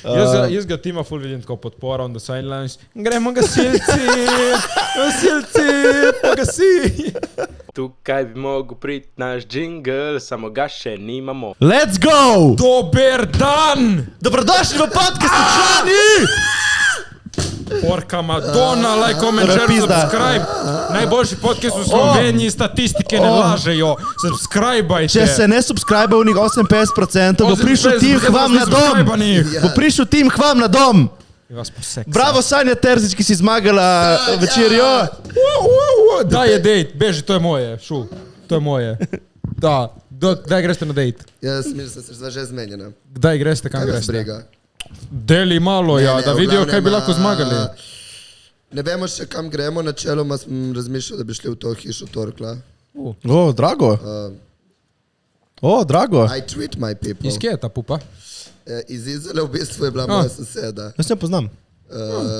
Jaz ga tima ful vidim tako podpora on the sidelines. Gremo gasilci, pa gasi. Tukaj bi mogel priti naš jingle, samo ga še nimamo. Let's go! Dober dan! Dobrodošli v podcastu člani! Porka Madonna, like, comment, share, subscribe. Najboljši podcast v Sloveniji, statistike ne lažejo. Subscribajte. Če se ne subscribe v njih 58%, bo prišel tim k vam na dom. Bo prišel tim k vam na dom. Bravo Sanja Terzič, ki si zmagala večerjo. Daj je date, beži, to je moje, šu. To je moje. Da, kdaj greste na date? Jaz mislim, da se že zmenjena. Kdaj greste, kam greste? Brega. Deli malo, ja, da vidijo, kaj bi lahko zmagali. Ne vemo še, kam gremo, načeloma sem razmišljal, da bi šli v to hišo Torkla. Drago. Drago. I treat my people. Iz kje je ta pupa? Iz Izole v bistvu je bila moja soseda. Jaz ne poznam.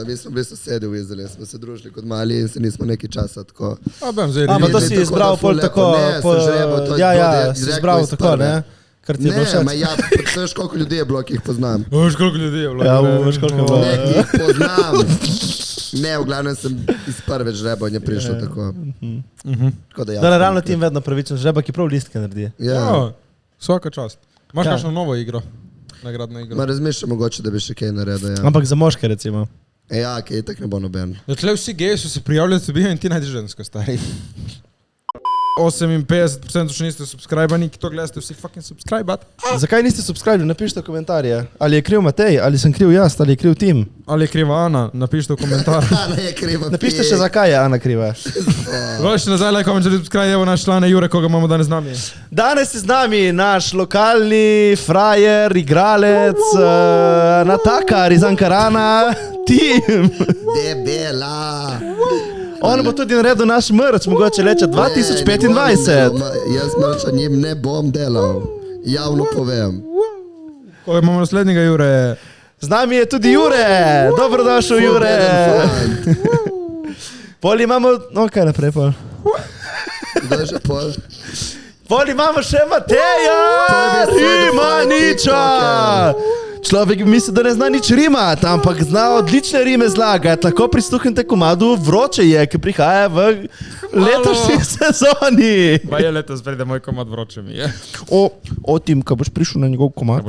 Mi smo bili sosedi v Izole, smo se družili kot mali in se nismo nekaj časa tako. Pa to si izbral pol tako. Ja, si izbral tako, ne? Ne, ja, veš koliko ljudi je bilo, ki jih poznam. Veš koliko ljudi je bilo. Ja, veš koliko je bilo. Ne, ki jih poznam. Ne, v glavnem sem iz prve žreba in je prišel tako. Da, realno tim vedno pravičen žreba, ki prav listke naredi. Ja. Vsaka čast. Imaš kakšno novo igro? Nagradno igro. Ma razmišljam mogoče, da bi še kaj naredil, ja. Ampak za moške recimo. Ja, kaj tak ne bo noben. Tle vsi geji so se prijavljali, da in ti najdeš žensko, stari. 58% še niste subscribani, ki to gledate, vsi fucking subscribat. Zakaj niste subscribili? Napišite v komentarje. Ali je kriv Matej, ali sem kriv jaz, ali je kriv Tim. Ali je kriva Ana, napišite v komentar. Ana je kriva. Napišite še zakaj je Ana kriva. Vročite nazaj, like, comment, želite subscribe, evo naš člane Jure, koga imamo danes z nami. Danes je z nami naš lokalni frajer, igralec, natakar iz Ankarana, Tim. Debela. On bo tudi naredil naš mrč, mogoče leče 2025. Jaz mrča njim ne bom delal. Javno povem. Koga imamo naslednjega, Jure? Z nami je tudi Jure. Dobrodošel, Jure. Pol imamo... kaj naprej, Pol? Kdo je že Pol? Pol imamo še Mateja Rimaniča. Človek misli, da ne zna nič rimati, ampak zna odlične rime zlagati. Lahko prisluhnite komadu Vroče je, ki prihaja v letošnji sezoni. Pa je letos pride moj komad Vroče mi je. Tim, ko boš prišel na njegov komad?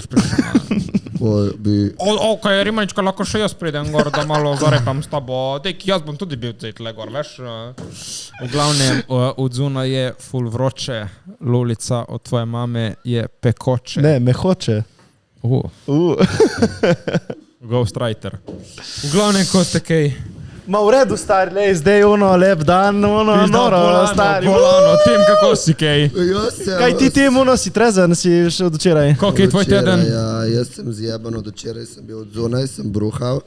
Kaj je Rimanička, lahko še jaz pridem gor, da malo zarepam s tabo. Dek, jaz bom tudi bil tle gor, veš. V glavnem, odzuna je ful vroče, Lulica od tvoje mame je pekoče. Ne, mehoče. Ghostwriter. V glavnem, ko ste kaj? Ma v redu, stari, lej, zdaj lep dan, noro, stari. Bolano, Tim, kako si kaj? Kaj ti, Tim, si trezen, si še od včeraj? Koliko je tvoj teden? Ja, jaz sem zjeban, od včeraj sem bil od zunaj, sem bruhal.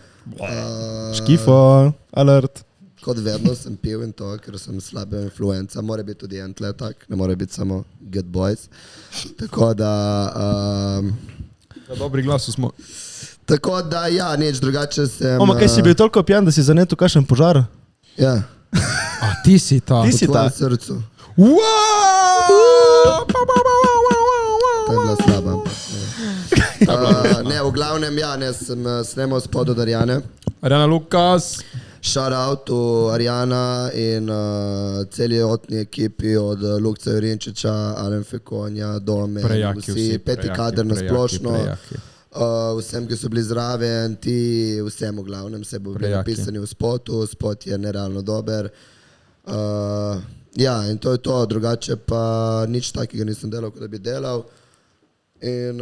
Škifo, alert. Kot vedno sem pil in to, ker sem slaba influenca, mora biti tudi en tle tak, ne mora biti samo good boys. Tako da... Dobri glasu smo. Tako da, ja, nič drugače sem... Kaj si bil toliko pijan, da si zanetil kakšen požar? Ja. A ti si ta. Ti si ta. V tvojem srcu. To je bila slaba. Ne, v glavnem, ja, ne, sem snemal spod od Arjane. Arjana Lukas. Shout out to Arjana in celotni ekipi od Lukca Jurinčiča, Alen Fekonja, Dome, vsi, peti kader na splošno. Vsem, ki so bili zraven, ti, vsem v glavnem se bo bili napisani v spotu, spot je nerealno dober. Ja, in to je to, drugače pa nič takega nisem delal, kot da bi delal. In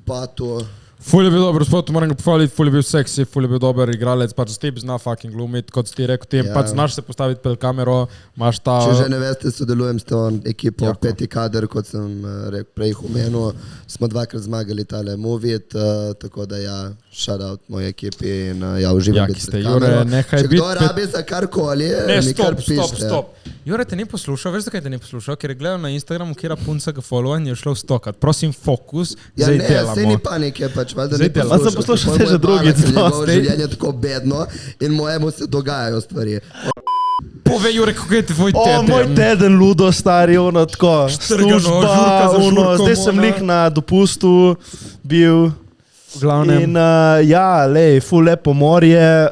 pa to... Ful je bil dober spot, moram ga pohvaliti, ful je bil seksi, ful je bil dober igralec, pač Stip zna fucking glumit, kot si ti rekel, Tim, pač znaš se postaviti pred kamero, imaš ta... Če že ne veste, sodelujem s to ekipo peti kader, kot sem prej omenil, smo dvakrat zmagali tale movit, tako da ja, shout out moji ekipi in ja, uživam biti pred kamero. Če kdo rabi za karkoli, mi kar pište. Stop. Jure te ni poslušal, veš zakaj te ni poslušal, ker je gledal na Instagramu, kjera punca ga followa in je šlo v stokat. Prosim, fokus, zdaj delamo. Ja, ne, sej ni panike, pač, valjda ne poslušal. Pa sem poslušal se že drugič. Njegovo življenje je tako bedno in mojemu se dogajajo stvari. Povej, Jure, kako je tvoj teden? Moj teden ludo, stari, ono tako. Štrgano, žurka za žurkom. Zdaj sem lik na dopustu bil. V glavnem. In ful lepo morje,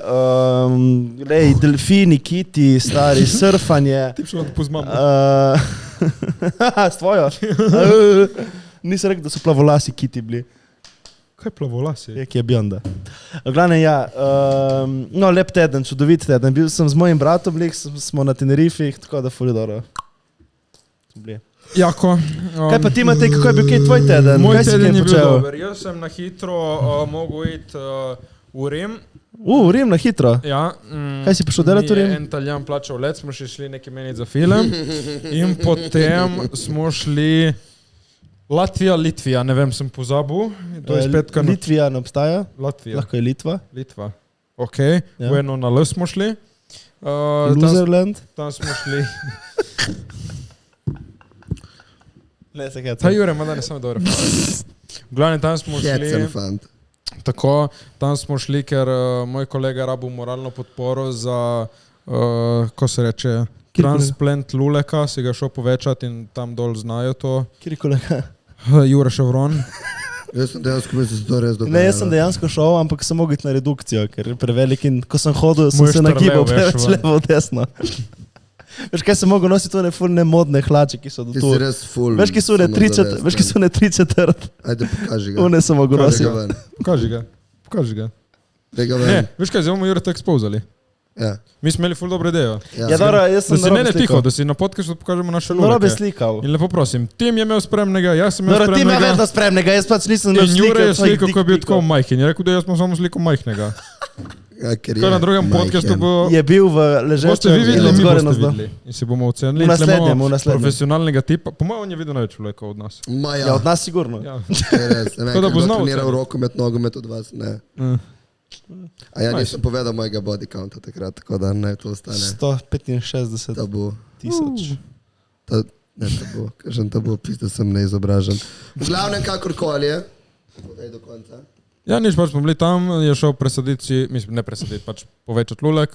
delfini, kiti, stari, surfanje. Ti šel po z mamo. S tvojo? Nisem rekel, da so plavolasi kiti bili. Kaj plavolasi? Je, ki je bionda. V glavnem, lep teden, čudovit teden. Bil sem z mojim bratom, smo na Tenerifih, tako da ful je dobro. Jako. Kaj pa ti, Matej, kako je bil kaj tvoj teden? Moj teden je bil dober. Jaz sem na hitro mogel iti v Rim. V Rim na hitro? Ja. Kaj si prišel delati v Rim? En Italijan plačal let, smo šli nekaj meniti za film. In potem smo šli Latvija, ne vem, sem pozabil. Litvija ne obstaja? Latvija. Lahko je Litva. Litva. Ok, v eno na L smo šli. Loserland. Tam smo šli. Ne, se kaj. Ta Jure, da ne samo dobro. V glavnem, tam smo šli. Tako, tam smo šli, ker moj kolega rabil moralno podporo za, ko se reče, transplant luleka, si ga šel povečati in tam dol znajo to. Kjer je kolega? Jure Ševron. Jaz sem dejansko mislil, da se to res dogaja. Ne, jaz sem dejansko šel, ampak sem mogel iti na redukcijo, ker je prevelik in ko sem hodil, sem se nagibal preveč levo desno. Veš, kaj sem mogel nositi one ful nemodne hlače, ki so do tu. Ti si res ful. Veš, ki so ne 3/4. Ajde, pokaži ga. One sem mogel nositi. Pokaži ga. Tega ven. Ne, veš kaj, zdaj bomo Jure to ekspouzali. Ja. Mi smo imeli ful dobro idejo. Ja, dobro, jaz sem da si mene tiho, da si na podcastu pokažemo naše luleke. Narobe slikal. In lepo prosim, Tim je imel spremnega, jaz sem imel spremnega. Tim je vedno spremnega, jaz pač nisem imel slike. In Jure je slikal, ko je bil tako majhen. Je rekel, da jaz sem samo slikal majhnega. Ja, ker je na drugem podcastu je bil v ležečem. Boste vi videli, mi boste videli. In si bomo ocenili. V naslednjem. Profesionalnega tipa. Po mojem on je videl največ lulekov od nas. Ja, od nas sigurno. Ja. Tako da bo znal treniral rokomet, nogomet od vas, ne. A ja nisem povedal mojega body counta takrat, tako da naj to ostane. 165 tisoč. Ne, to bo, kažem, to bo pis, da sem neizobražen. V glavnem kakorkoli je. Povej do konca. Ja, nič, pač smo bili tam, je šel presaditi, mislim, ne presaditi, pač povečati lulek.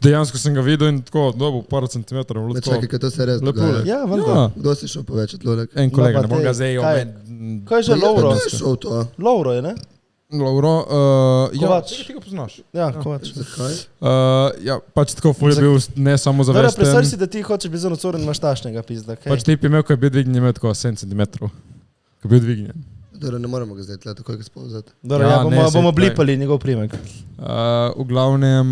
Dejansko sem ga videl in tako, dobil par centimetrov. Ne čakaj, kaj to se res dogaja. Ja, valjda. Kdo si šel povečati lulek? En kolega, ne bom ga zdaj Kaj je že Lovro? Kdo je šel to? Lovro je, ne? Lovro, Kovač. Ja, ti ga poznaš. Ja, Kovač. Zakaj? Ja, pač tako ful je bil ne samo zavesten. Dobro, predstavlj si, da ti hočeš biti zanocoren, imaš tašnega pizda. Pač tip je imel, ko je bil dvignjen, imel tako 7 centimetrov. Ko je bil dvignjen. Dobro, ne moramo ga zdaj tle takoj ga spouzati. Dobro, ja, bomo blipali njegov primek. V glavnem,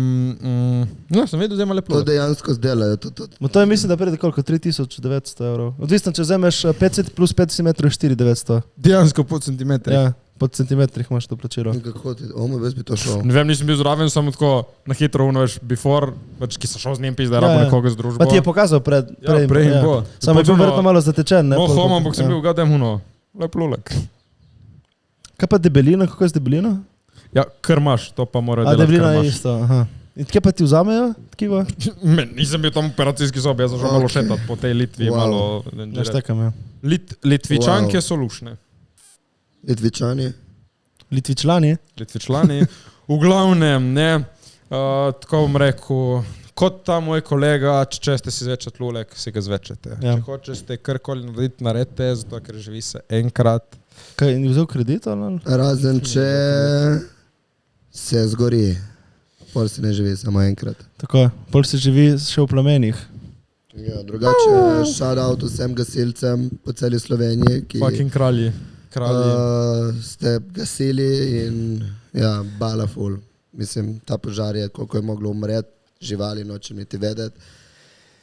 sem vedel, da ima lepo. To dejansko zdelajo. To je mislim, da prede koliko? 3900 evrov. Odvisno, če vzemeš 50 plus 50 metrov, 4900. Dejansko po centimetrih. Ja, po centimetrih imaš to plačilo. In kako ti, vez bi to šel. Ne vem, nisem bil zraven, samo tako na hitro, veš, before, pač ki so šel z njim pis, da je rabo nekoga z družbo. Pa ti je pokazal prej in po. Samo je bil verjetno malo zatečen, ne? No, hom, ampak sem bil gadem, lep lulek. Kaj pa debelina, kako je z debelino? Ja, kar imaš, to pa mora delati, debelina je isto, aha. In kje pa ti vzamejo tkiva? Nisem bil tam v operacijski sobi, jaz sem šel malo šetat po tej Litvi, malo... Naštekam, ja. Litvičanke so lušne. Litvičani? Litvičlani. V glavnem, ne, tako bom rekel, kot ta moj kolega, če ste si zvečat lulek, si ga zvečate. Ja. Če hočete karkoli narediti, naredite, zato ker živi se enkrat. Kaj, ni vzel kredit ali? Razen, če se zgori. Pol se ne živi samo enkrat. Tako je, pol se živi še v plamenih. Ja, drugače, shout out vsem gasilcem po celi Sloveniji, ki fucking kralji. Ste gasili in ja, bala ful. Mislim, ta požar je, koliko je moglo umreti, živali nočem niti vedeti.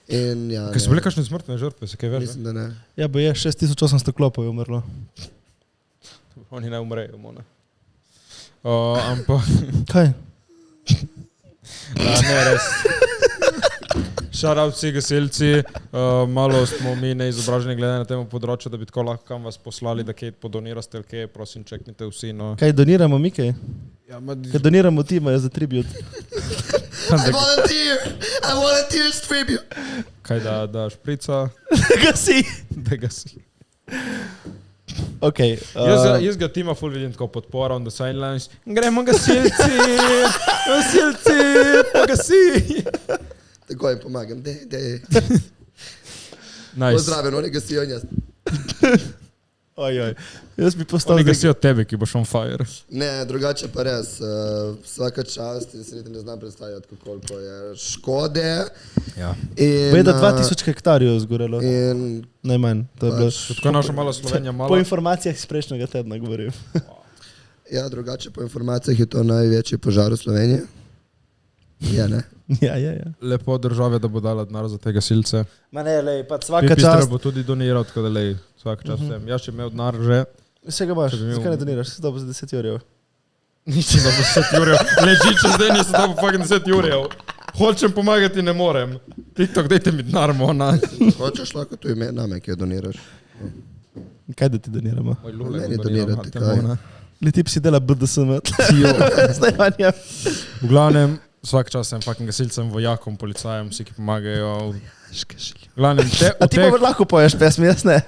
In ja, kaj so bile kakšne smrtne žrtve, se kaj veš? Mislim, da ne. Ja, bo je 6800 klopov je umrlo. Oni ne umrejo, mone. Ampak... Kaj? Ne, res. Shoutout vsi gasilci, malo smo mi neizobraženi glede na temu področju, da bi tako lahko kam vas poslali, da kaj podonirate, ali kaj, prosim, čeknite vsi, no. Kaj doniramo mi kaj? Ja, kaj doniramo ti, imajo za tribut. I volunteer as tribute. Kaj da šprica? Da gasi. Okay, jaz ga tima ful vidim tako podpora on the sidelines. Gremo gasilci, pogasi. Tako jim pomagam, dej. Nice. Pozdravljeno, oni gasijo in jaz. Ojoj, jaz bi postal Oni gasijo tebe, ki boš on fire. Ne, drugače pa res, vsaka čast in se niti ne znam predstavljati, koliko je škode. Ja. Veda 2000 hektarjev zgorelo. In Najmanj. To je bilo. Tako naša mala Slovenija mala. Po informacijah iz prejšnjega tedna govorim. ja, drugače po informacijah je to največji požar v Sloveniji. Ja, ne. Ja. Lepo države, da bo dala denar za te gasilce. Ma ne, lej, pa svaka Pipistrel čast. bo tudi doniral, tako da lej, vsak čas vsem. Jaz če imel denar že, Vsega imaš, Če bi imel- zakaj ne doniraš? Si dobil za 10 jurjev. nisem dobil 10 jurjev. Leži, če zdaj nisem dobil fucking 10 jurjev. Hočem pomagati, ne morem. TikTok, dajte mi denar, mona. Hočeš lahko tu ime name, ki jo doniraš. Kaj da ti doniramo? Moj lulek Meni bo doniral, donirati, te kaj? mona. Leti psi dela BDSM. Snajmanja. V glavnem, vsak čas sem fucking gasilcem, vojakom, policajem, vsi, ki pomagajo. V glavnem, A ti pa lahko poješ pesmi, jaz ne?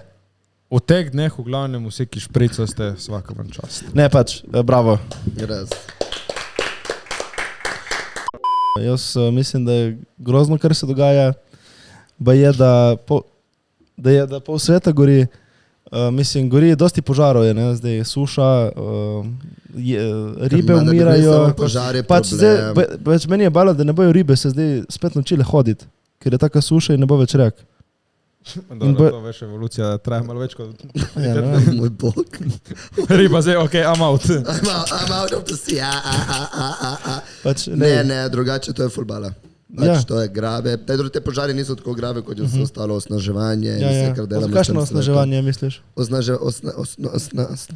v teh dneh, v glavnem, vsi, ki šprico ste, svaka vam čast. Ne pač, bravo. Res. Jaz mislim, da je grozno, kar se dogaja. Da pol sveta gori. Mislim, gori dosti požarov je, ne? Zdaj je suša, ribe umirajo. Požar je Pač zdaj, problem. več meni je balo, da ne bojo ribe se zdaj spet naučile hoditi, ker je taka suša in ne bo več rek. Da, to veš, evolucija traja malo več kot... Ja, ne vem. Moj bog. Riba zdaj, ok, I'm out. I'm out of the sea. Pač, Ne, drugače to je fulbala. Pač Ja. to je grave. Te požari niso tako grave, kot je vse ostalo osnaževanje in vse, kar delamo. Kakšno osnaževanje misliš?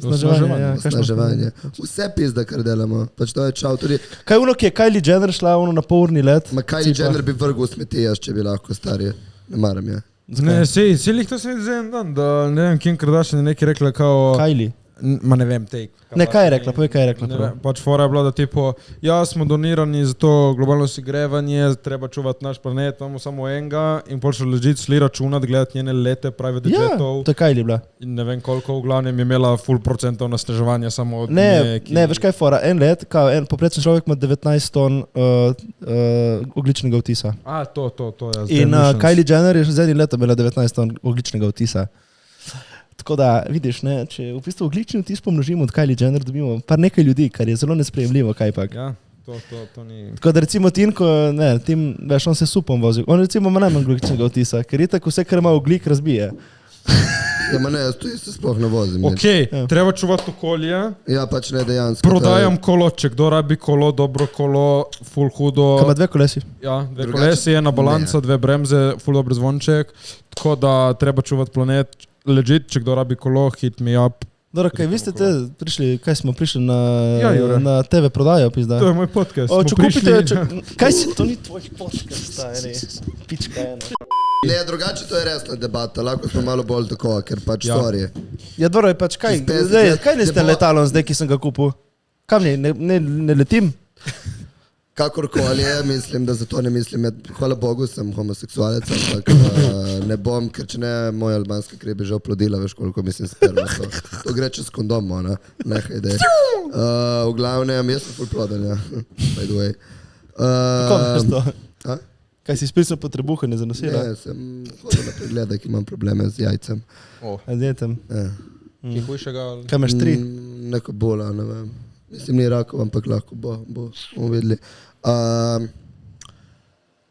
Osnaževanje. Vse pizda, kar delamo. Pač to je čau. Tudi, Kaj ono, ki je Kylie Jenner šla ono na polurni let? ma Kylie Jenner bi vrgel smeti, jaz, če bi lahko stari. Ne maram je. Ne, sej jih to sem zdaj en dan, da ne vem, Kim Kardashian je nekaj rekla kao... Kylie. Ma ne vem, tej... Ne, kaj je rekla? Povej, kaj je rekla. Ne vem, pač fora je bila, da tipo, ja, smo donirani za to globalno segrevanje, treba čuvati naš planet, imamo samo enega in pol še ležiti šli računati, gledati njene lete, private Ja, jetov to je Kylie bila. in ne vem koliko, v glavnem je imela full procentov nasneževanja samo od Ne, veš kaj je fora? En let, poprečen človek ima 19 ton ogličnega vtisa. A, to, ja. In Kylie Jenner je že zadnji leto imela 19 ton ogličnega vtisa. Tako da, vidiš, ne, če v bistvu oglični vtis pomnožimo od Kylie Jenner, dobimo par nekaj ljudi, kar je zelo nesprejemljivo, kaj pak. Ja, to ni... Tako da recimo Tinko, ne, Tim, veš, on se supom vozi. On recimo ima najmanj ogličnega vtisa, ker itak vse, kar ima oglik, razbije. Ja, ma ne, jaz tu se sploh ne vozim. Ok, treba čuvati okolje. Ja, pač ne dejansko. Prodajam kolo, če kdo rabi kolo, dobro kolo, full hudo. Kaj ima 2 kolesi? Ja, 2 Drugače- kolesi, ena balanca, 2 bremze, full dober zvonček. Tako da treba čuvati planet. Legit, če kdo rabi kolo, hit me up. Dobro, kaj vi ste te prišli, kaj smo prišli na, Ja, Jure. na TV prodajo, pizda? To je moj podcast. O, Smo če prišli- kupite, kaj si, to ni tvoj podcast, eni, pička ena. Ne, drugače to je resna debata, lahko smo malo bolj tako, ker pač Ja. sorry. Ja, dobro, je pač kaj, Čez 50 zdaj, let kaj ne s ne tem bo- letalom zdaj, ki sem ga kupil? Kam ne letim? Kakorkoli je, mislim, da zato ne mislim. Hvala Bogu, sem homoseksualec, ampak ne bom, ker če ne, moja albanska kri bi že oplodila, veš koliko mislim sperma. To gre čez kondom, ona, nehaj dej. V glavnem, jaz sem full ploden, ja, by the way. Kako veš to? A? Kaj si spisal po trebuhu, ne zanosila? Ne, sem hodil na preglede, ki imam probleme z jajcem. A djetem. Ja. Ki hujšega... Kaj imaš 3? Neko bola, ne vem. Mislim, ni rakov, ampak lahko bomo videli.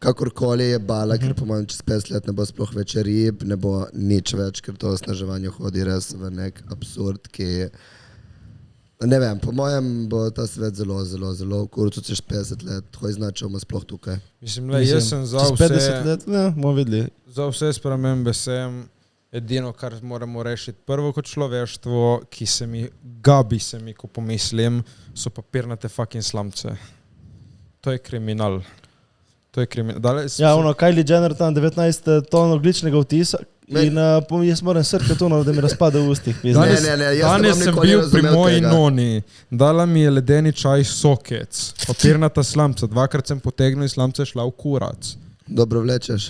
Kakorkoli je bala, ker po mojem čez 50 let ne bo sploh več rib, ne bo nič več, ker to osnaževanje hodi res v nek absurd, ki... Ne vem, po mojem bo ta svet zelo v kurcu čez 50 let, hoj znači, bomo sploh tukaj. Mislim, le, jaz sem za čez 50 vse... let, ja, bomo videli. Za vse spremembe sem edino, kar moramo rešiti. Prvo kot človeštvo, ki se mi gabi, ko pomislim, so papirnate fucking slamce. To je kriminal. Ja, ono, Kylie Jenner tam 19 ton ogličnega vtisa in jaz moram srkati ono, da mi razpade v ustih. pizda. Ne, jaz ne Danes bom sem nikoli bil pri razumel moji tega. noni, dala mi je ledeni čaj sokec, papirnata slamca, 2krat sem potegnil in slamca je šla v kurac. Dobro vlečeš.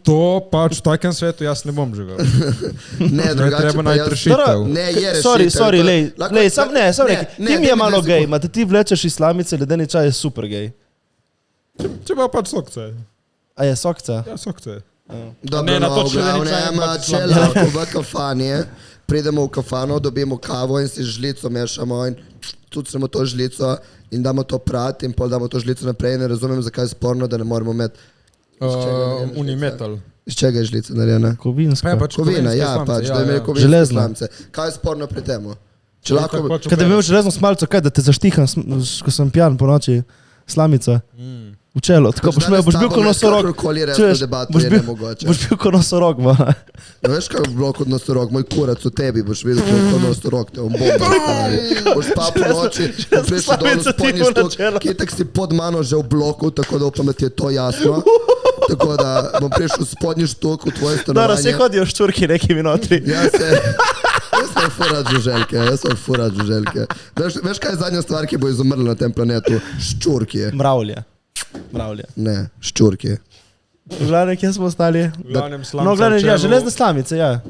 To pač v takem svetu jaz ne bom živel. Ne, drugače treba pa najti jaz... rešitev. Ne, je rešitev. Sorry, lej, Lahko- sam ne, rekel, ne, ti mi je daj mi malo 10 gej, sekund. ma te ti vlečeš iz slamice, ledeni čaj je super gej. Če pa pač sokce. A je sokca? Ja, sokce. Dobro, Ne, na to v še ni glavnem, član, če lahko v kafani, pridemo v kafano, dobimo kavo in si žlico mešamo in tucnemo to žlico in damo to prati in pol damo to žlico naprej. Ne razumem, zakaj je sporno, da ne moramo imeti. Unimetal. Iz čega je žlica narejena? Kovinska. Kovina, ja, pač, da imeli kovinske Železna. slamce. Kaj je sporno pri temu? Če lahko... Kaj da bi imel železno smalco, kaj da te zaštiham, ko sem pijan po noči, slamica. V čelo, tako boš bil kot nosorog. Boš bil kot nosorog, mana. No, veš, kaj je bilo kot nosorog? Moj kurac v tebi, boš videl, kot nosorog, te bom bomba. Boš pa po noči, prišel dol v spodnji stok, kitek si pod mano že v bloku, tako da upam, da ti je to jasno. Tako da bom prišel v spodnji stok v tvoje stanovanje. Dobro, vse hodijo ščurki nekimi notri. Jaz sem furat žuželke. Veš, kaj je zadnja stvar, ki bo izumrla na tem planetu? Ščurki. Mravlje. Ne, ščurki. V glavnem, kje smo ostali? V glavnem slamca. No, v glavnem, ja, železne slamice, ja.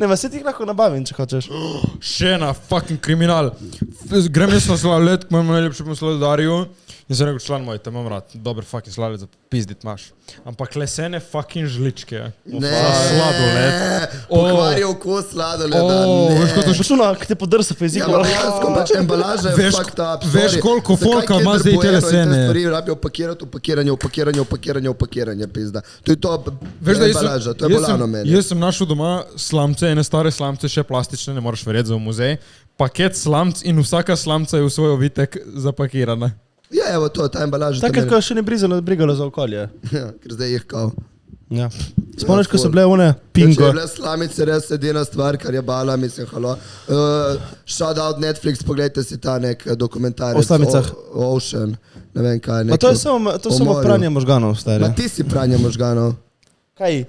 Ne, ma se ti jih lahko nabavim, če hočeš. Še ena fucking kriminal. Grem jaz na sladoled, k mojemu najljubšemu sladodarju in sem rekel, član moj, te imam rad, dober fucking sladoled za pizdit imaš. Ampak lesene fucking žličke. Ne, sladoled. Pokvari okus sladoleda. Veš, kot Boš ono, ki te podrsa po jeziku. Ja, dejansko pač embalaža je fucked up. Veš, koliko folka ima zdaj te lesene. Stvari rabijo upakiranje, pizda. To je to embalaža, to je bolano meni. Jaz sem našel doma slamce, ene stare slamce, še plastične, ne moraš verjeti za v muzej. Paket slamc in vsaka slamca je v svoj ovitek zapakirana. Ja, evo to, ta embalaža. Takrat, ko še ne brigalo za okolje. Ja, ker zdaj jih kao. Ja. Spomniš, ko so bile one pingo? Če je bile slamice res edina stvar, kar je bala, mislim, halo. Shout out Netflix, pogledajte si ta nek dokumentarec. O slamicah. Ocean, ne vem kaj. Pa to je samo pranje možganov, stari. Ma ti si pranje možganov. Kaj,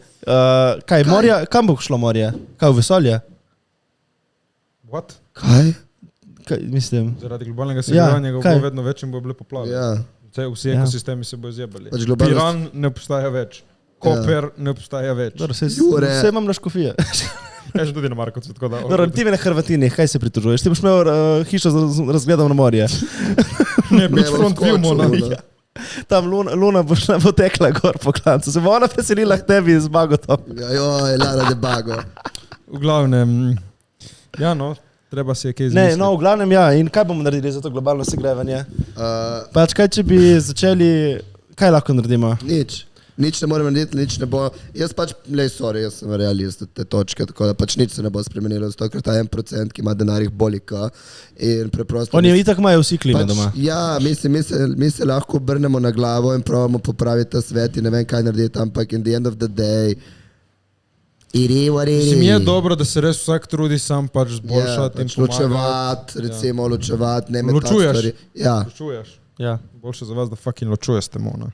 morje, kam bo šlo morje? Kaj, v vesolje? What? Kaj? Kaj, mislim. Zaradi globalnega segrevanja bo vedno več in bo bile poplave. Ja. Vsi ekosistemi se bo zjebali. Pač globalno... Piran ne obstaja več. Koper ne obstaja več. Vse imam na škofije. Ja, že tudi na Markovcu, tako da... Dobro, ti me na Hrvatini, kaj se pritožuješ? Ti boš imel hišo razgledal na morje. Ne, beach front view, mona. Tam Luna bo tekla gor po klancu. Se bo ona veselila k tebi z bagotom. Joj, Lara de Bago. V glavnem, ja no, treba si je kaj izmisliti. Ne, no, v glavnem ja. In kaj bomo naredili za to globalno segrevanje? Pač kaj, če bi začeli, kaj lahko naredimo? Nič ne morem narediti, nič ne bo. Jaz pač, jaz sem realist od te točke, tako da pač nič se ne bo spremenilo, zato ker ta 1%, ki ima denar, jih boli ka. In preprosto... Oni itak imajo vsi klime doma. Ja, mi se lahko obrnemo na glavo in pravimo popraviti ta svet in ne vem kaj narediti, ampak in the end of the day... Mi je dobro, da se res vsak trudi sam pač zboljšati in pomagati. Ločevati, ne metati stvari. Ločuješ? Ja. Boljše za vas, da fucking ločujeste, mona.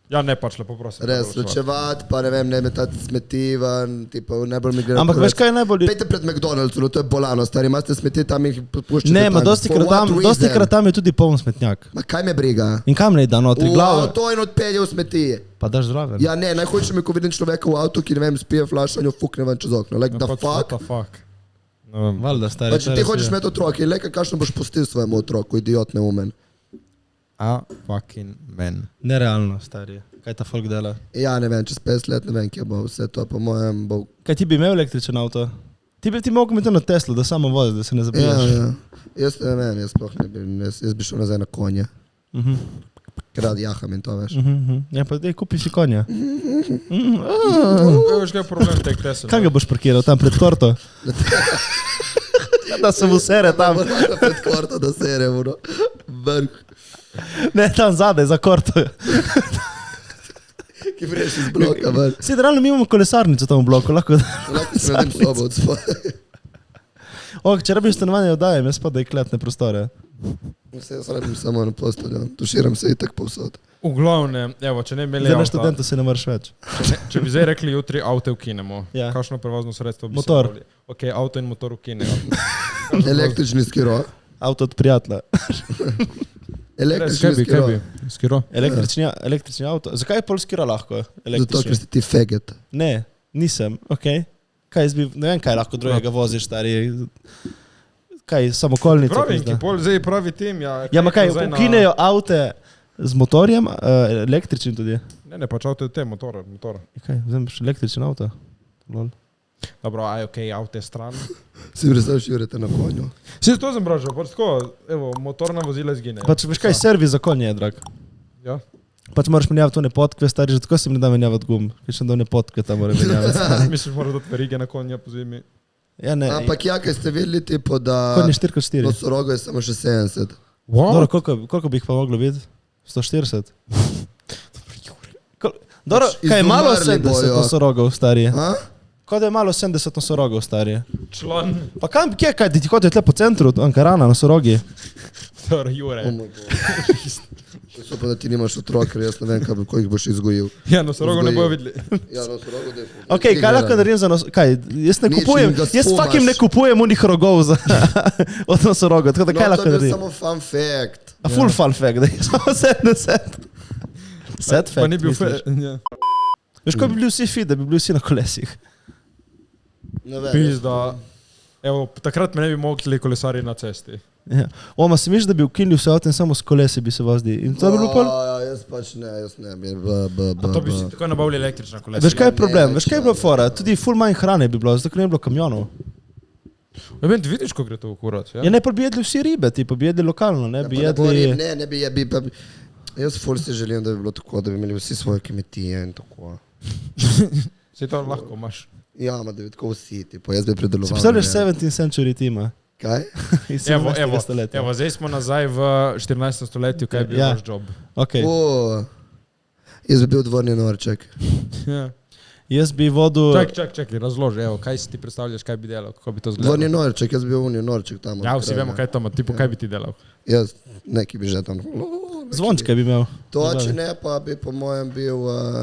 Ja, ne pač, lepo prosim. Res, ločevati, pa ne vem, ne metati smeti ven, tipa najbolj migrantov. Ampak veš kaj je najbolj... Pejte pred McDonald'som, to je bolano, stari, imate smeti tam in jih puščate. Ne, ma dosti krat tam je tudi poln smetnjak. Ma kaj me briga? In kam ne da notri glavo? To in odpelje v smeti. Pa daš zraven. Ja, ne, najhoče mi, ko vidim človeka v avtu, ki ne vem, spije flašo in jo fukne ven čez okno. Like, the fuck? Valjda, stari. Pa če ti hočeš imeti otroke, like, kakšno boš pustil svojemu otroku, idiot neumen. Fucking man. Nerealno, stari. Kaj ta folk dela? Ja, ne vem, čez 50 let, ne vem, kje bo vse to, po mojem bo... Kaj ti bi imel električen avto? Ti mogel imeti na Tesla, da samo vozi, da se ne zabijaš. Ja. Jaz ne vem, jaz bi šel nazaj na konje. Ker rad jaham in to, veš. Ja, pa dej, kupi si konja. Veš, kaj je problem teh Tesla? Kaj ga boš parkiral, tam pred korto? Da se mu sere tam. Pred korto, da sere, bro. Vrh. Ne, tam zadaj, za korto. Ki preješ iz bloka, ven. Sej, realno mi imamo kolesarnico tam v bloku, lahko si naredim sobo od svoje. Če rabiš stanovanje, oddajem, jaz pa da je kletne prostore. Jaz rabim samo na posteljo, tuširam se itak povsod. V glavnem, evo, če ne imeli avta... Zdaj na študentu se ne moraš več. Če bi zdaj rekli jutri avte ukinemo, kakšno prevozno sredstvo bi motor. Se morali? Ok, avto in motor ukinejo. Električni skiro. Avto od prijatelja. Električni skiro. Električni avto. Zakaj je pol skiro lahko? Zato, ker si ti faggot. Ne, nisem, okej. Ne vem, kaj lahko drugega voziš, stari. Kaj, samokolnice? Pravinki, pol zdaj pravi tim, ja. Ja, ma kaj, ukinejo avte, Z motorjem, električnim tudi. Ne, pač avto je te, motor. Kaj, vzameš električen avto? Lol. Dobro, avto je stran. Si predstavljaš, Jureta na konju. Si to sem bražal, pač tako, evo, motorna vozila izgine. Pač veš kaj, servis za konje je, drag. Ja. Pač moraš menjavati one potkve, stari, že tako si mi ne da menjavati gum. Kaj še da one potkve tam mora menjavati. Misliš, moraš dati verige na konja po zimi? Ja, ne. Ampak ja, kaj ste videli, tipo, da Konj je 4x4. Nosorogo je samo še 70. Dobro, koliko bi jih pa moglo biti? 140? Dobro, kaj je malo 70 nosorogov, stari? Kaj da je malo 70 nosorogov, stari? Član. Pa kaj ti hodijo tle po centru, Ankarana, nosorogi? Dobro, Jure. Super, da ti nimaš otrok, ker jaz ne vem, kako jih boš izgojil. Ja, nosorogo ne bojo videli. Ja, nosorogo definitivno. Ok, kaj lahko naredim za kaj? Jaz ne kupujem, jaz fucking ne kupujem unih rogov od nosorogov, tako da kaj lahko naredim? To je samo fun fact. A full fun fact, da je samo 70. Sad fact, Pa ni bil Veš, ko bi bili vsi fit, da bi bili vsi na kolesih? Ne vem. Pizda. Evo, takrat me ne bi mogli kolesari na cesti. Ja. Oma, si misliš, da bi ukinili vse avto in samo s kolesi bi se vozili? In to bi bilo pol? Jaz pač ne, A to bi si tako nabavili električna kolesa. Veš, kaj je problem? Veš, kaj je bilo fora? Tudi ful manj hrane bi bilo, zato ker ne bi bilo kamionov. Ja, vem, ti vidiš, ko gre to v kurat, ja? Ja, ne, pa bi jedli vsi ribe, ti pa bi jedli lokalno, ne, bi jedli... Ne bi, jaz ful si želim, da bi bilo tako, da bi imeli vsi svoje kmetije in tako. Si to lahko imaš. Ja, da bi tako vsi, tipo, jaz bi predeloval. Si predstavljaš 17th century tima? Kaj? Evo, zdaj smo nazaj v 14. stoletju, kaj bi vaš job. Ok. Jaz bi bil dvorni norček. Ja. Jaz bi vodil... Čakaj, razloži, evo, kaj si ti predstavljaš, kaj bi delal, kako bi to zgledal? Dvorni norček, jaz bi bil norček tam. Ja, vsi vemo, kaj je to, tipo, kaj bi ti delal? Jaz, neki bi že tam... Zvončke bi imel. To, če ne, pa bi po mojem bil...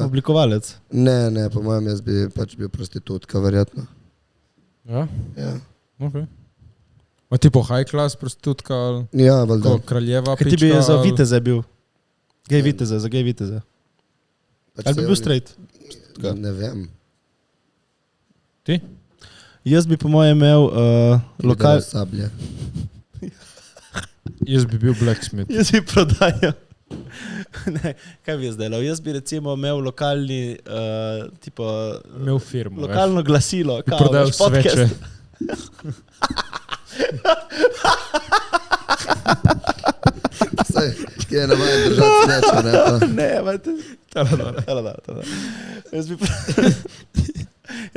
Oblikovalec. Ne, po mojem jaz bi pač bil prostitutka, verjetno. Ja? Ja. Ok. A tipo high class prostitutka? Ja, valjda. Kraljeva pička? Kaj ti bi za viteze bil? Gej viteze, za gej viteze. Ali bi bil straight? Ne vem. Ti? Jaz bi po mojem imel lokal... Sablje. Jaz bi bil blacksmith. Jaz bi prodajal. Ne, kaj bi jaz delal? Jaz bi recimo imel lokalni, tipo... Imel firmo, lokalno glasilo. Bi prodajal sveče. Saj, ki je navajen držati sveče, ne pa. Ne, vajte. Tala. Jaz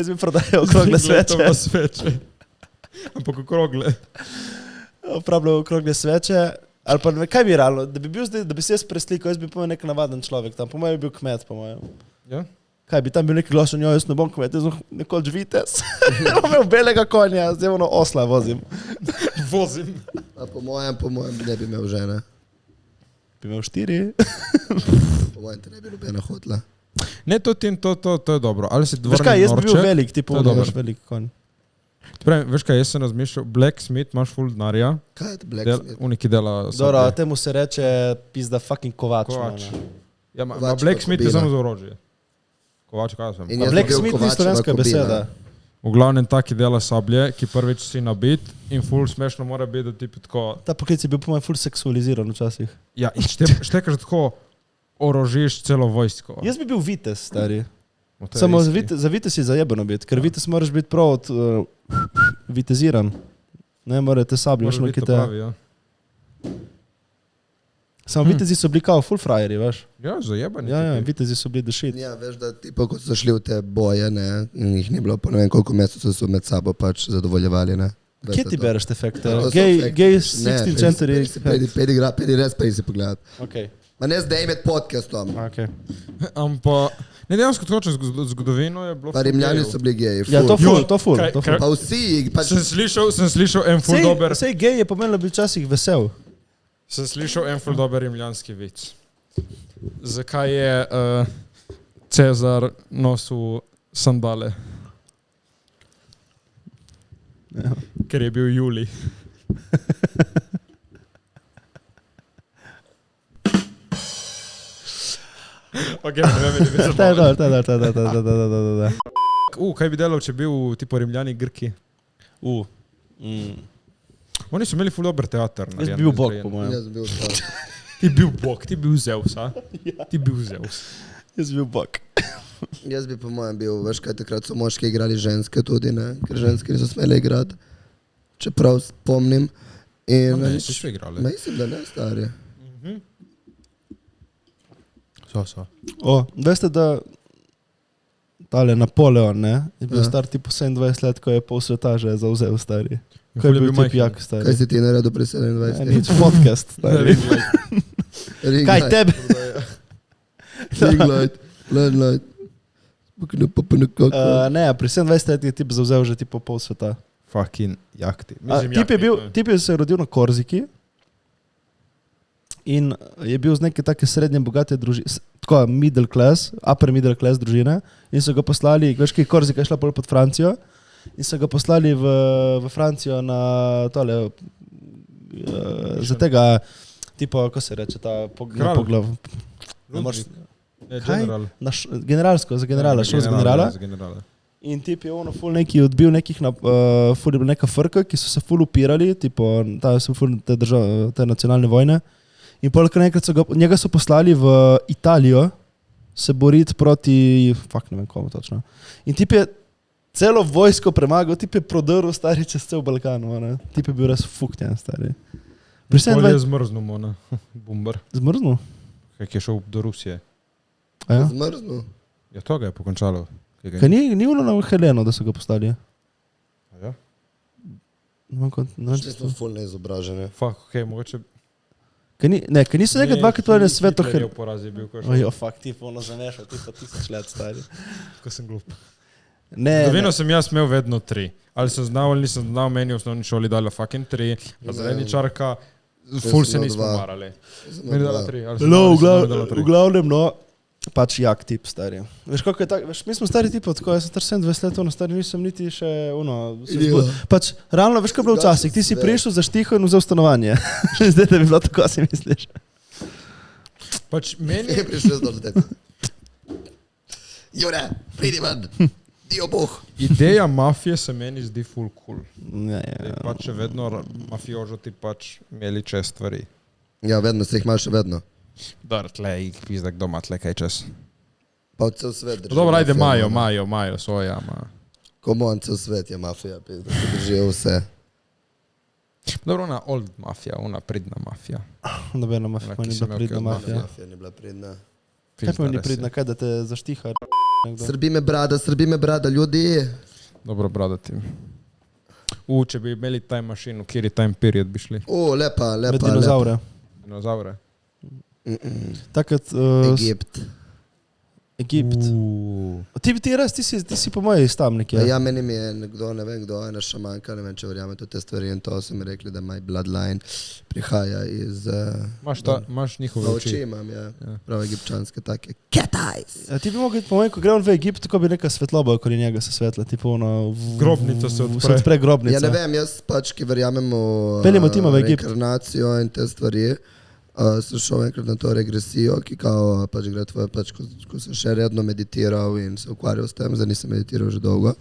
bi prodajal okrogle sveče. Ampak okrogle. Upravljal okrogle sveče. Ali pa ne, kaj bi realno? Da bi bil zdaj, da bi se jaz preslikal, jaz bi po nek navaden človek tam. Po mojem bi bil kmet, po mojem. Ja? Kaj bi tam bil neki glas, jaz ne bom kmet, jaz bom nekoč vitez. Imam imel belega konja, zdaj ono osla vozim. A po mojem ne bi imel žene. Bi imel 4. Po mojem te ne bi nobena hotla. Ne, to je dobro. Ali si dvorni norček? Veš kaj, jaz bi bil velik, ti pa imaš velik konj. Veš kaj, jaz sem razmišljal, blacksmith imaš full denarja. Kaj je to blacksmith? Uniki dela sablje. Dobro, temu se reče pizda fucking kovač. Ja, blacksmith je samo za orožje. Kovač, kaj sem? Blacksmith ni slovenska beseda. V glavnem taki dela sablje, ki prvič si nabit in full smešno mora biti, da ti tako... Ta poklic je bil po mojem full seksualiziran včasih. Ja, in štekaš tako orožiš celo vojsko. Jaz bi bil vitez, stari. Samo za vitez je zajebano biti, ker vitez moraš biti prav viteziran. Ne morate sablje, veš, ki te... Samo vitezi so bili kao full frajeri, veš. Ja, zajebani. Ja, vitezi so bili the shit. Ja, veš, da ti pa kot so šli v te boje, ne, in jih ni bilo po ne vem koliko mesecev so med sabo pač zadovoljevali, ne. Kje ti bereš te fakte? Gay 16th century. Pedi res pa si pogledati. Okay. Ma ne zdaj med podcastom. Okay. Ne, dejansko točno zgodovino je bilo... Pa Rimljani so bili geji. Ja, to ful. Pa vsi... Sem slišal en ful dober... Sej gej je pomenilo biti včasih vesel. Sem slišal en ful dober rimljanski vic. Zakaj je Cezar nosil sandale? Ja. Ker je bil Julij. Ok, ne vem, da Da. Kaj bi delal, če bil tipo Rimljani Grki? Oni so imeli ful dober teater. Jaz bi bil bog, po mojem. Jaz bi bil bog. Ti bil Bog, ti bil Zeus, a? Ti bil Zeus. Jaz bil bok. Jaz bi po mojem bil, veš kaj, takrat so moški igrali ženske tudi, ne? Ker ženske niso smeli igrati. Čeprav spomnim. In Ne, si še igrali. mislim, da ne, stari. So. Veste, da tale Napoleon, ne, je bil star tipo 27 let, ko je pol sveta že zauzel stari. Ko je bil tip jak stari. Kaj si ti naredil pri 27? Nič podcast, stari. Kaj tebe? Ring light, land light. Spokojno pa nekako. Ne, pri 27 let je tip zauzel že tipo pol sveta. Fucking jakti. Tip je se rodil na Korziki in je bil z neke take srednje bogate družine, tako middle class, upper middle class družine in so ga poslali, veš kaj, Korzika je šla pol pod Francijo in so ga poslali v Francijo na tole, za tega, tipo, ko se reče, ta poglav. General. Generalsko, za generala, šel z generala. In tip je ono ful neki odbil nekih, ful je bila neka frka, ki so se ful upirali, tipo, te nacionalne vojne. In polk nekrat njega so poslali v Italijo se boriti proti, ne vem komu točno. In tip je celo vojsko premagal, tip je prodrl stari čez cel Balkan, ne. Tip je bil res fuknjen stari. Pol je zmrznul, ona, bomber. Zmrznul? Kak je šel do Rusije. A ja? Zmrznul. Ja, to ga je pokončalo. Kaj ni bilo na Heleno, da so ga postali? Ja? Še smo ful neizobraženi. Fuck, okej, mogoče... Kaj niso nekaj dvakrat povedali sveto Hitler je v porazi bil, ko je šel. Ojo, fuck, ti ono zamešal, ti pa 1000 let stari. Ko sem glup. Ne. Dovino sem jaz imel vedno 3. Ali sem znal ali nisem znal, meni v osnovni šoli dala fucking 3, pa zadnjičarka, ful se nismo marali. Meni dala 3. V glavnem, no, pač jak tip, stari. Veš, kako je tako, mi smo stari tipo, tako, jaz sem 27 let, stari, nisem niti še, pač, realno, veš, kaj je bilo včasih, ti si prišel za štiho in vzel stanovanje. Zdaj, da bi bilo tako, si misliš. Pač, meni... Je prišel zdaj za tebe. Jure, pridi ven, dio boh. Ideja mafije se meni zdi full cool. Ja. Pač še vedno mafiožoti pač imeli čez stvari. Ja, vedno se jih imaš še vedno. Dar, tle, pizdak doma, tle kaj čas. Pa cel svet drži. Dobro, ajde, majo, svoja, ma. Komu on cel svet je mafija, pizda, ki držijo vse. Dobro, ona old mafija, ona pridna mafija. Nobena mafija, ni bila pridna mafija. Mafija ni bila pridna. Kaj pa ni pridna, kaj da te zaštiha? Srbi me brada, ljudi. Dobro, brada ti. Če bi imeli time machine, v kjeri time period bi šli? Lepa. Med dinozaure. Dinozaure? Takrat... Egipt. Ti res, ti si po moje iz tam nekje. Ja, meni mi je nekdo, ne vem kdo, ena šamanka, ne vem, če verjame to te stvari in to so mi rekli, da my bloodline prihaja iz... Imaš njihove oči. Imam, ja. Prav egipčanske take. Cat eyes! Ti bi mogli, po mojem, ko gre on v Egipt, tako bi neka svetloba okoli njega se svetla, tipo ono... Grobnica se odpre. Se odpre grobnica. Ja, ne vem, jaz pač, ki verjamem Peljemo tima v Egipt. Reinkarnacijo in te stvari. Sem šel enkrat na to regresijo, ki kao pač gre tvoje, pač ko sem še redno meditiral in se ukvarjal s tem, zdaj nisem meditiral že dolgo.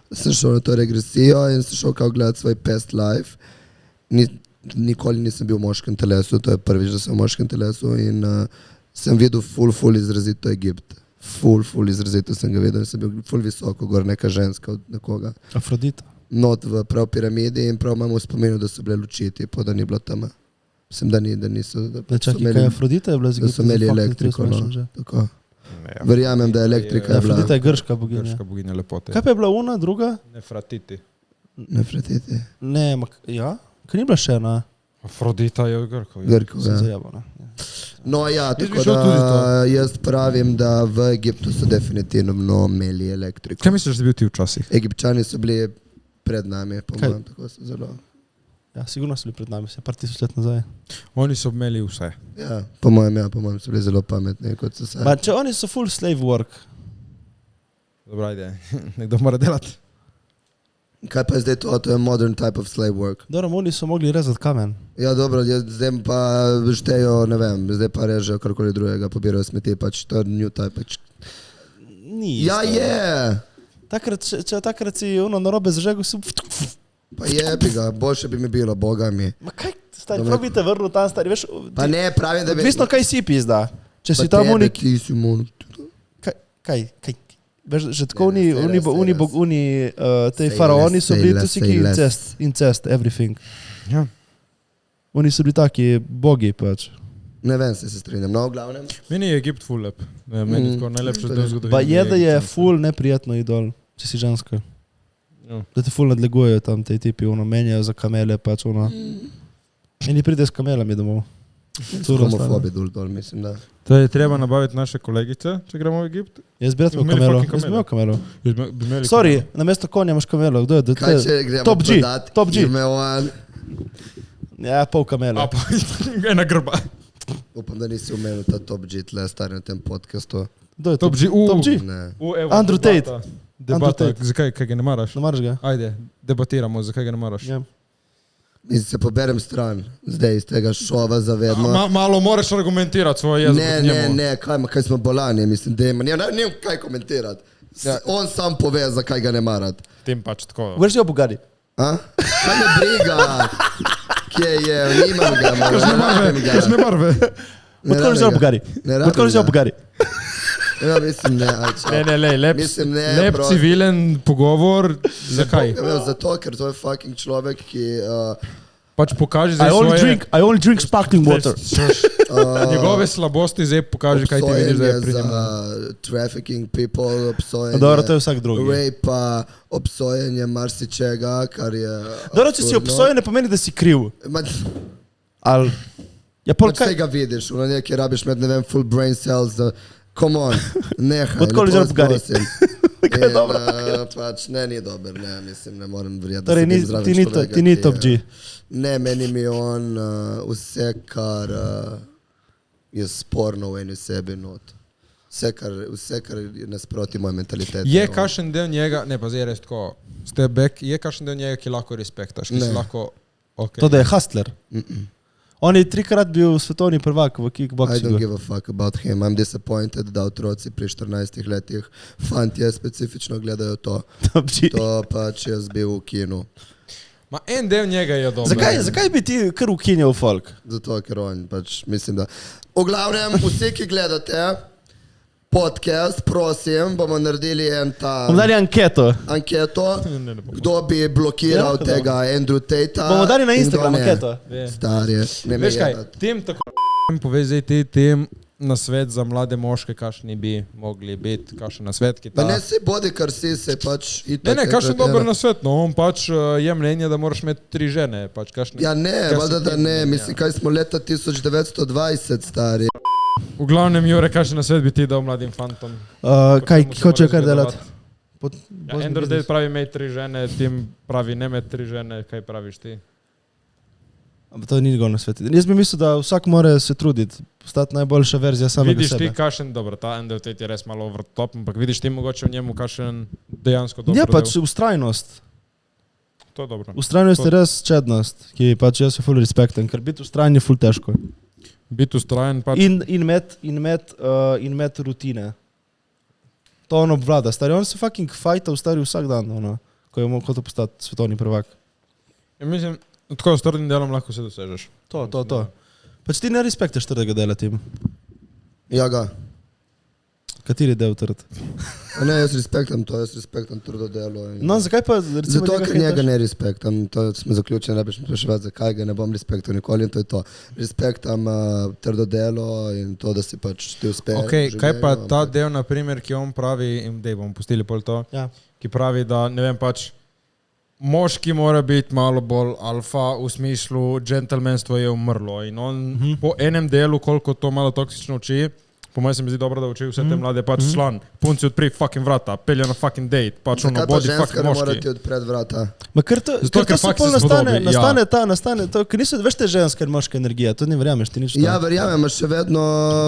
Sem šel na to regresijo in sem šel kao gledati svoj past life. Nikoli nisem bil v moškem telesu, to je prvič, da sem v moškem telesu in sem videl ful izrazito Egipt. Ful izrazito sem ga videl in sem bil ful visoko, gor neka ženska od nekoga. Afrodita. Not v prav piramidi in prav imam v spominu, da so bile luči, tipo, da ni bilo tama. Mislim, da niso... Čakaj, kaj Afrodita je bila z Egipta? Da so imeli elektriko, no. Tako. Verjamem, da elektrika je bila. Afrodita je grška boginja. Grška boginja lepote. Kaj pa je bila una, druga? Nefratiti. Ne, ja? Kaj ni bila še ena? Afrodita je Grkov. Grkov, ja. Zajebana. No ja, tako da jaz pravim, da v Egiptu so definitivno imeli elektriko. Kaj misliš, da bi bil ti včasih? Egipčani so bili pred nami, po mojem, tako so zelo... Ja, sigurno so bili pred nami, par 1000 let nazaj. Oni so imeli vse. Ja, po mojem so bili zelo pametni, kot so se. Če oni so full slave work. Dobro, ajde, nekdo mora delati. Kaj pa je zdaj to? To je modern type of slave work. Dobro, oni so mogli rezati kamen. Ja, dobro, zdaj pa štejo, ne vem, zdaj pa režejo karkoli drugega, pobirajo smeti, pač to je new type. Pač. Ni. Ja, je! Takrat si narobe zažegel, si... Pa jebi ga, boljše bi mi bilo, boga mi. Ma kaj, Stari, probite vrnu tam, stari, veš... Pa ne, pravim, da bi... Odvisno, kaj si pizda. Če si tam unik... Ti si mono. Kaj? Veš, že tako tej faraoni so bili tu siki incest, everything. Ja. Oni so bili taki bogi, pač. Ne vem, se strinjam, no, v glavnem. Meni je Egipt ful lep. Meni je tako najlepše del zgodovine. Pa je, da je ful neprijetno idol, če si ženska. Ja. Da te ful nadlegujejo tam te tipi, menjajo za kamele, pač Meni pride s kamelami domov. Homofobi dol, mislim, da. To je treba nabaviti naše kolegice, če gremo v Egipt. Jaz bi imel kamelo. Sorry, namesto konja imaš kamelo. Kdo je? Kaj če gremo prodat? Top G. Ja, pol kamelo. Ena grba. Upam, da nisi umenil ta Top G tle stari na tem podcastu. Kdo je Top G? Top G? Ne. Andrew Tate. Debata, zakaj ga ne maraš? Ne maraš ga? Ajde, debatiramo, zakaj ga ne maraš. Ja. Mislim, se poberem stran, zdaj iz tega šova zavedno. Malo moraš argumentirati svoj jezik k njemu. Ne, kaj smo bolani, mislim, da ima. Ne kaj komentirati. On sam pove, zakaj ga ne marat. Tim pač tako. Where's your Bugatti? A? Kaj me briga? Kje je? Nimam ga, Kakšne barve? Odkoli je Bugatti? Odkoli je Bugatti? Ja, mislim, ne, lep civilen pogovor, zakaj? Zato, ker to je fucking človek, ki... Pač pokaži zdaj svoje... I only drink sparkling water. Njegove slabosti zdaj pokaži, kaj ti vidiš, da je pri njemu. Obsojenje za trafficking people, obsojenje... Dobro, to je vsak drugi. Rape, obsojenje marsičega, kar je... Dobro, če si obsojen, ne pomeni, da si kriv. Ali... Ja, pol kaj... Vsega vidiš, v nekaj rabiš med, ne vem, full brain cells, come on, nehaj. Odkoli že Bugatti? Kaj je dobro? Pač, ne, ni dober, ne, mislim, ne morem verjeti, da sedim zraven človeka. Ti ni Top G. Ne, meni mi on vse, kar je sporno v eni sebi not. Vse, kar je nasproti moje mentalitete. Je kakšen del njega, ne pa zdaj res tako, step back, je kakšen del njega, ki lahko respektaš, ki si lahko... To, da je hustler? On je 3-krat bil svetovni prvak v kickboxingu. I don't give a fuck about him. I'm disappointed, da otroci pri 14 letih fantje specifično gledajo to. To pač jaz bil v kinu. Ma en del njega je dobro. Zakaj bi ti kar ukinjal folk? Zato, ker on pač mislim, da... V glavnem, vsi, ki gledate podcast, prosim, bomo naredili bomo dali anketo. Kdo bi blokiral tega Andrew Tate-a. Bomo dali na Instagram anketo. Stari, ne me jedat. Tem tako povej zdaj tem na svet za mlade moške, kakšni bi mogli biti, kakšen na svet, ki ta... Pa ne si bodi, kar si se pač... Ne, kakšen dober na svet, no, on pač je mnenje, da moraš imeti 3 žene, pač kakšne... Ja ne, valjda da ne, mislim, kaj smo leta 1920, stari. V glavnem, Jure, kakšen na svet bi ti dal mladim fantom? Kaj hočejo kar delati? Andrew Tate pravi imej 3 žene, Tim pravi ne imeti 3 žene, kaj praviš ti? To ni gol na svetu. Jaz bi mislil, da vsak mora se truditi, postati najboljša verzija samega sebe. Vidiš ti kakšen, dobro, ta Andrew Tate je res malo over top, ampak vidiš ti mogoče v njemu kakšen dejansko dobro del? Ja, pač ustrajnost. To je dobro. Ustrajnost je res čednost, ki pač jaz se ful respektam, ker biti ustrajen je ful težko. Biti ustrajen pač... In met rutine. To on obvlada, stari. On se fucking fajta vsak dan, ko je hotel postati svetovni prvak. Ja, mislim, tako s trdim delom lahko se dosežeš. To. Pač ti ne respektaš trdega dela, Tim. Ja ga. Kateri del trd? Ne, jaz respektam trdo delo. No, zakaj pa recimo zato, ker njega ne respektam. To smo zaključili, ne bi šli spraševati, zakaj ga ne bom respektal nikoli in to je to. Respektam trdo delo in to, da si pač ti uspe. Ok, kaj pa ta del, naprimer, ki on pravi, in dej bomo pustili pol to, ki pravi, da, ne vem, pač moški mora biti malo bolj alfa v smislu džentelmenstvo je umrlo in on po enem delu, koliko to malo toksično uči, po mojem se mi zdi dobro, da uči vse te mlade, pač slan, punci odpri fucking vrata, pelje na fucking date, pač ono bodi fucking moški. Zakaj pa ženska ne mora ti odpred vrata? Ma ker to se pol nastane, ker niso veš te ženske in moške energije, to ni verjameš, ti nič to. Ja, verjamem, še vedno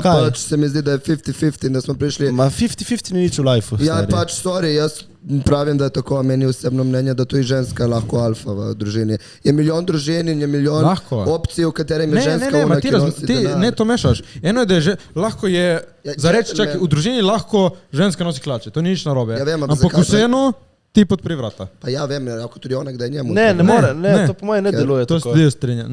pač se mi zdi, da je 50-50, da smo prišli... Ma 50-50 ni nič v lifeu, stari. Ja, pač, sorry, jaz pravim, da je tako meni osebno mnenje, da tu je ženska lahko alfa v družini. Je milijon družin in je milijon opcij, v katerem je ženska ona, ki nosi denar. Ne, to mešaš. Eno je, da lahko je, za reči, čakaj, v družini lahko ženska nosi hlače, to ni nič narobe. Ampak vseeno ti podpri vrata. Pa ja, vem, lahko tudi ona, kdaj njemu. Ne more, to po moje ne deluje tako. To se strinja.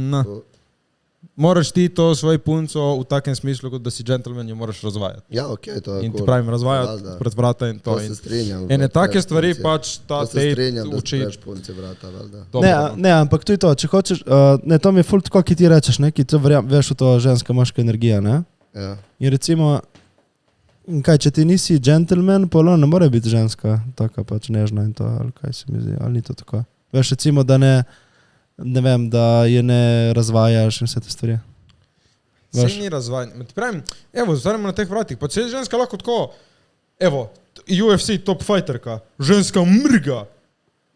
Moraš ti to svoj punco v takem smislu, kot da si gentleman, jo moraš razvajati. Ja, okej, to je In ti pravim, razvajati pred vrata in to. To se strinjam. Ene take stvari pač ta To se tej strinjam, da uči. spreš punce vrata, valjda. Ne, ampak to je to, če hočeš, ne, to mi je ful tako, ki ti rečeš, ne, ki to veš v to ženska moška energija, ne. Ja. In recimo, kaj, če ti nisi gentleman, polo ne more biti ženska, taka pač nežna in to, ali kaj se mi zdi, ali ni to tako. Veš, recimo, da ne vem, da je ne razvajaš in vse te stvari. Vse ni razvajanje. Ti pravim, evo, zvarjamo na teh vratih, pa če je ženska lahko tako, evo, UFC top fighterka, ženska mrga.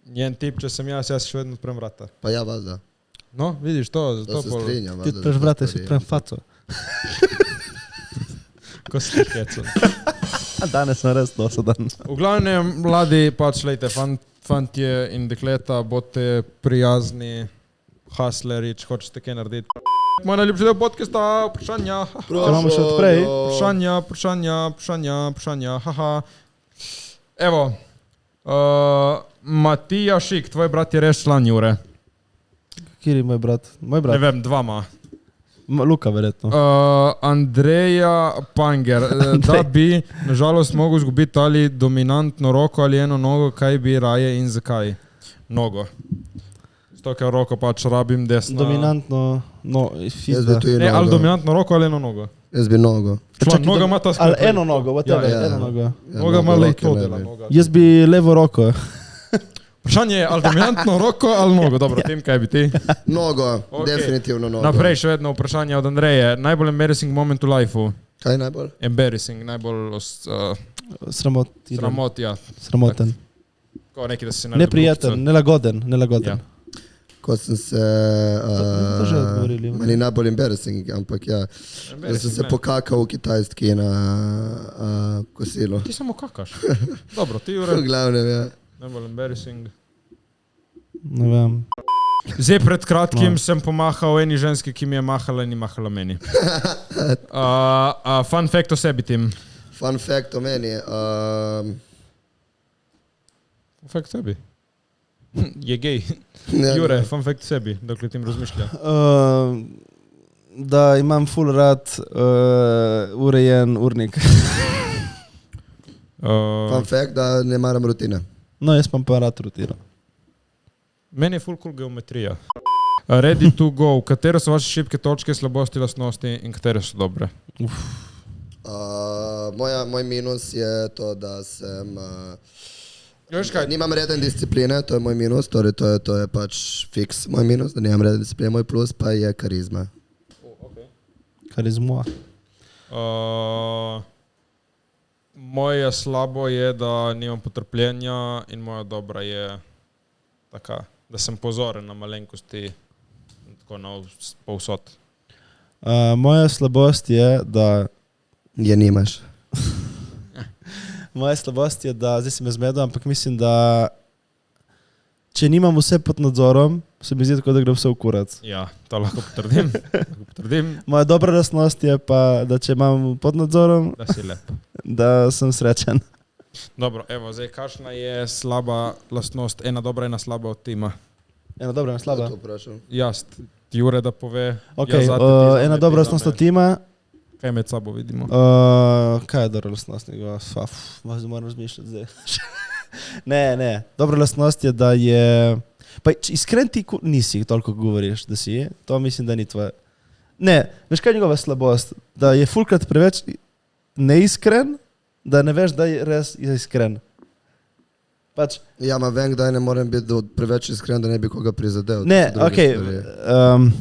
Njen tip, če sem jaz še vedno odprem vrata. Pa ja, valjda. No, vidiš to, To zato se strinjam, Ti valjda. odpreš vrata, si odprem faco. ko si hecen. A danes sem res dosadan. V glavnem, mladi, pač lejte, fantje in dekleta, bodite prijazni, hustleri, če hočete kaj narediti. Moj najljubši del podcasta, vprašanja. Imamo še odprej. Vprašanja, haha. Evo, Matija Šik, tvoj brat je res član Jure. Kjer je moj brat? Moj Ne brat. vem, dva ima. Luka, verjetno. Andreja Panger, da bi nažalost mogel izgubiti ali dominantno roko ali eno nogo, kaj bi raje in zakaj? Nogo. Zato, ker roko pač rabim desno. Dominantno, no, Jaz fizda. bi tu Ne, ali nogo. dominantno roko ali eno nogo. Jaz bi nogo. Član, noga ima ta Ali sklep. eno nogo, whatever, Ja, eno nogo. Ja, Noga ima nogo, lej roke to ne dela bi. noga. Jaz bi levo roko. Vprašanje je, ali dominantno roko ali nogo. Dobro, tem kaj bi ti. Nogo, Ok. definitivno nogo. Naprej še vedno vprašanje od Andreje. Najbolj embarrassing moment v lifeu. Kaj najbolj? Embarrassing, najbolj sramot, ja. Sramoten. Ko neki, da si se Neprijeten, nelagoden. Ja. Ko sem se... To že odgovorili. Meni najbolj embarrassing, ampak ja. Da sem se pokakal v Kitajski na kosilo. Ti samo kakaš. Dobro, ti V Jure. glavnem, ja. Najbolj embarrassing. Ne vem. Zdaj pred kratkim sem pomahal eni ženski, ki mi je mahala in ni mahala meni. Fun fact o sebi, Tim. Fun fact o meni. Fun fact o sebi. Je gej. Ne, Jure, fun fact o sebi, dokler Tim razmišlja. Da imam full rad urejen urnik. Fun fact, da ne maram rutine. No, jaz pa rad rutino. Meni je full cool geometrija. Ready to go. Katere so vaše šibke točke, slabosti, lastnosti in katere so dobre? Moj minus je to, da sem... Veš kaj? Nimam redne discipline, to je moj minus, torej to je pač fiks moj minus, da nimam redne discipline. Moj plus pa je karizma. Karizma. Moje slabo je, da nimam potrpljenja in moja dobra je taka, da sem pozoren na malenkosti tako na povsod. Moja slabost je, da... Je nimaš. Moja slabost je, da, zdaj si me zmedel, ampak mislim, da če nimam vse pod nadzorom, se mi zdi tako, da gre vse v kurac. Ja, to lahko potrdim. Moja dobra lastnost je pa, da če imam pod nadzorom, Da si lep. da sem srečen. Dobro, evo, zdaj kakšna je slaba lastnost, ena dobra, ena slaba od Tima? Ena dobra, ena slaba. To vprašam. Jaz, ti Jure, da pove. Ok, jaz zate, ti zame, ena ti dobra zame. lastnost od Tima. Kaj med sabo vidimo? Kaj je dobra lastnost njegova? Moram razmišljati zdaj. Ne. Dobra lastnost je, da je... Pa iskren ti nisi, toliko govoriš, da si. To mislim, da ni tvoje. Ne, veš kaj je njegova slabost? Da je fulkrat preveč neiskren, da ne veš, da je res iskren. Pač, Ja, ma vem, kdaj ne morem biti preveč iskren, da ne bi koga prizadel. ne, To so druge okej. stvari.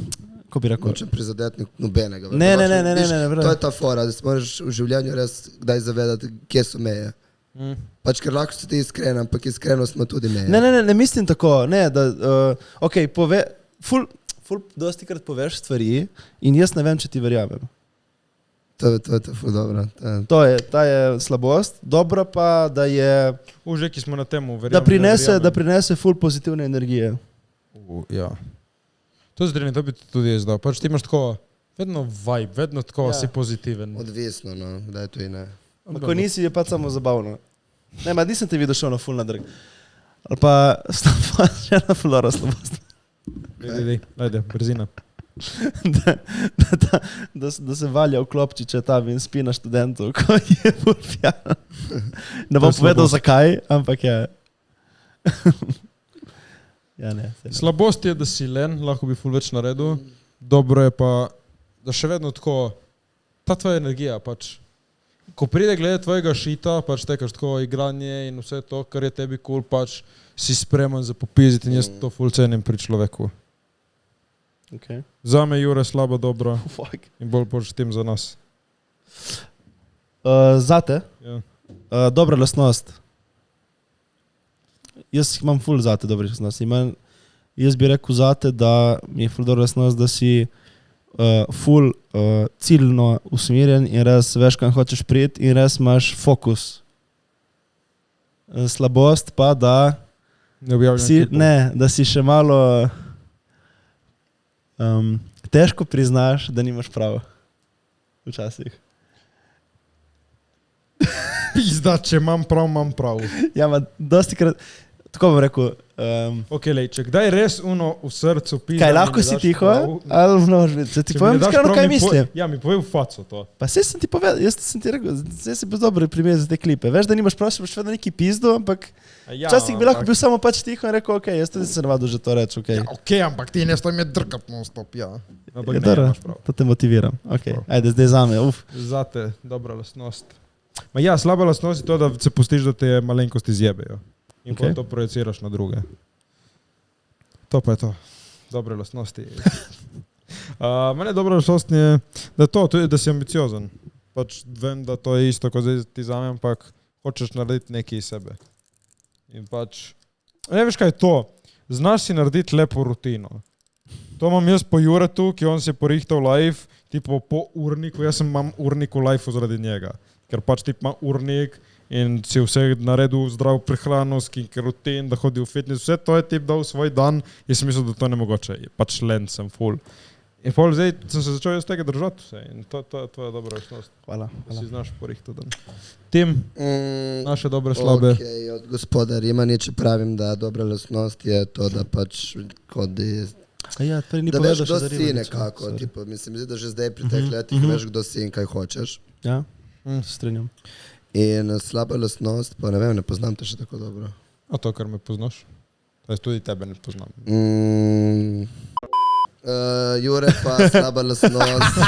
Ko bi rekel? Nočem prizadeti nobenega. Ne, Pač, ne, viš, ne, To je ta fora, da se moraš v življenju res kdaj zavedati, kje so meje. Pač ker lahko si ti iskren, ampak iskrenost ima tudi meje. Ne mislim tako, ne, da, ok, ful dosti krat poveš stvari in jaz ne vem, če ti verjamem. To je ful dobro. Ta je slabost, dobro pa, da je, Že, ki smo na temu, da prinese ful pozitivne energije. Ja. To zdaj, to bi tudi jaz dal. Pač ti imaš tako, vedno vibe, vedno tako, Ja. si pozitiven. Odvisno, no, kdaj to in ne. Ko nisi, je pa samo zabavno. Ne, nisem te videl šel na ful nadrg. Ali pa slabost, še na fulora slabost. Ajde, brzina. da se valja v klopčiče tam in spi na študentu, ko je fulfjan. Ne bom povedal zakaj, ampak je. Ja, ne. Slabost je, da si len, lahko bi ful več naredil. Dobro je pa, da še vedno tako, ta tvoja energija pač, ko pride glede tvojega šita, pač tekaš tako igranje in vse to, kar je tebi cool, pač si spreman za popiziti in jaz to ful cenim pri človeku. Okay. Zame Jure slabo dobro in bolj počutim za nas. Zate? Ja. Dobra lastnost. Jaz imam ful zate dobre lastnosti. Jaz bi rekel zate, da mi je ful dobra lastnost, da si ful ciljno usmerjen in res veš, kam hočeš priti in res imaš fokus. Slabost pa, da da si še malo težko priznaš, da nimaš prav. Včasih. Pizda, če imam prav. Ja, dosti krat, tako bom rekel. Ok, lej, če kdaj res v srcu pizda... Kaj, lahko si tiho? Ali če ti povem iskreno, kaj mislim? Ja, mi povej v faco to. Pa sem ti povedal, jaz sem ti rekel, zdaj si bil dober primer za te klipe. Veš, da nimaš prav, si boš vedno neki pizdo, ampak včasih bi lahko bil samo pač tiho in rekel, ok, jaz tudi sem navadil že to reči, ok. Ja, ok, ampak ti ne stoj me drkat non-stop, ja. Ampak ne, imaš prav. To te motiviram, ok. Ajde, zdaj zame, Zate, dobra lastnost. Ja, slaba lastnost je to, da se pustiš, da te malenkosti zjebejo. In okay. To projeciraš na druge. To pa je to. Dobre lastnosti. Mene dobra lastnost je, da si ambiciozen. Pač vem, da to je isto, kot zdaj ti zame, ampak hočeš narediti nekaj iz sebe. In pač, ne veš kaj je to, znaš si narediti lepo rutino. To imam jaz po Juretu, ki on si je porihtal live, tipo po urniku, jaz imam urnik v liveu zaradi njega. Ker pač tip ima urnik, in si vse naredil zdrav prehrano, skincare rutin, da hodi v fitness, vse to je tip dal svoj dan, jaz sem mislil, da to ne mogoče, pač len sem full. In pol zdaj sem se začel jaz tega držati vse in to je tvoja dobra lastnost. Hvala. Da si znaš porihtu dan. Tim, naše dobre slabe. Ok, od gospoda Rimani, če pravim, da dobra lastnost je to, da pač hodi... Ja, da veš, kdo si nekako, tipo, mislim, da že zdaj pri teh letih veš, kdo si in kaj hočeš. Ja, strinjam. In slaba lastnost, pa ne vem, ne poznam te še tako dobro. A to, kar me poznaš? Jaz tudi tebe ne poznam. Jure pa slaba lastnost.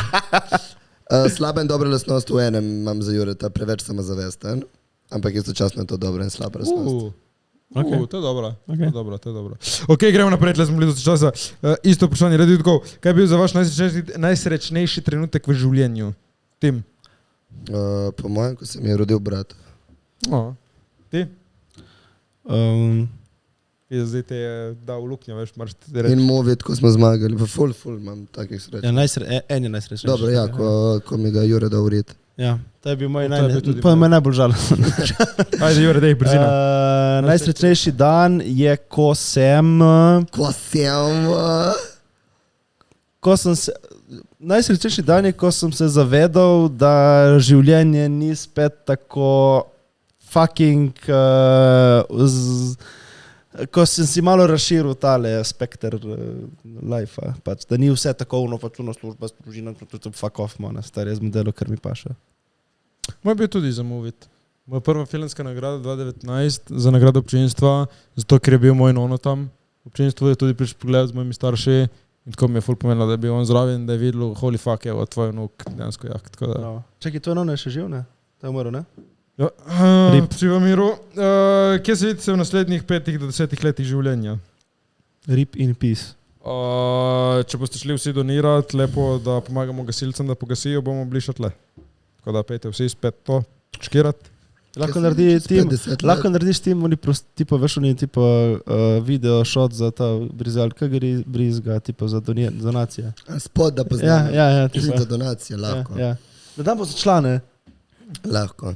Slaba in dobra lastnost v enem imam za Jureta, preveč samozavesten, ampak istočasno je to dobra in slaba lastnost. To je dobra. Okay. To je dobra. Ok, gremo naprej, tle smo bili dosti časa. Isto vprašanje, redi tako. Kaj je bil za vaš najsrečnejši trenutek v življenju? Tim? Po mojem, ko se mi je rodil brat. Ti? Zdaj te je dal luknja, veš, marš ti reči. In movit, ko smo zmagali, pa ful imam takih sreč. Ja, en je najsrečnejši. Dobro, ja, ko mi ga Jure dal urit. Ja, to je bil moj najbolj žalosten. Ajde, Jure, dej brzina. Najsrečnejši dan je, ko sem se... Najsrečnejši dan je, ko sem se zavedal, da življenje ni spet tako fucking... ko sem si malo razširil tale spekter life-a. Pač, da ni vse tako pač služba, družina, fuck off, star, jaz bom delal, kar mi paše. Moj bil tudi za Movit. Moja prva filmska nagrada 2019 za nagrado občinstva, zato ker je bil moj nono tam. Občinstvo je tudi prišel pogledati z mojimi starši. In tako mi je ful pomenilo, da je bil on zraven, da je videl, holy fuck, evo, tvoj vnuk, dejansko jak. No. Čakaj, tvoj non je še živ, ne? To je umrl, ne? Ja, Psivo miru. Kje se vidite v naslednjih 5 do 10 letih življenja? Rip in peace. Če boste šli vsi donirati, lepo, da pomagamo gasilcem, da pogasijo, bomo bili še tle. Tako da pejte vsi spet to, čkirati. Lahko narediš tim, tipo, veš, oni tipo video shot za ta brizal, brizga, tipo za donacije. Spod, da poznam. Ja. Za donacije, lahko. Ja. Da dam bo za člane. Lahko.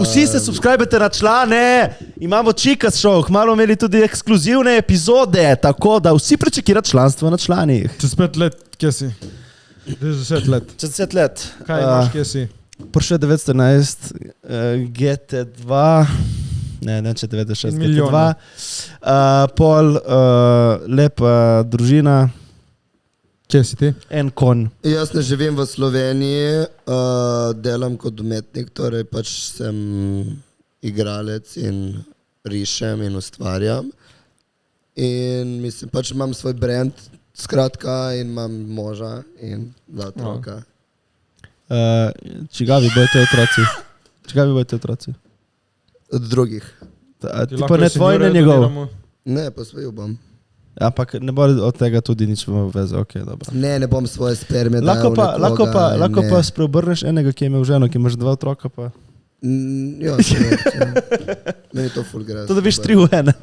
Vsi se subscribete na člane, imamo Chicas Show, malo imeli tudi ekskluzivne epizode, tako da vsi prečekirate članstvo na članih. Čez 5 let, kje si? Čez 10 let. Čez 10 let. Kaj imaš, kje si? Porsche 911, GT2, ne če 96, GT2, pol lepa družina, Kje si ti? En konj. Jaz ne živim v Sloveniji, delam kot umetnik, torej pač sem igralec in rišem in ustvarjam. In mislim, pač imam svoj brand, skratka, in imam moža in 2 otroka. Čigavi bojo te otroci? Od drugih. Ti pa ne tvoj, ne njegov? Ne, posvojil bom. Ampak ne bo od tega tudi nič veze, ok, dobro. Ne bom svoje sperme dajal nekoga. Lahko pa spreobrneš enega, ki je imel ženo, ki imaš 2 otroka pa. Ja, meni to ful gre. To dobiš 3 v enem.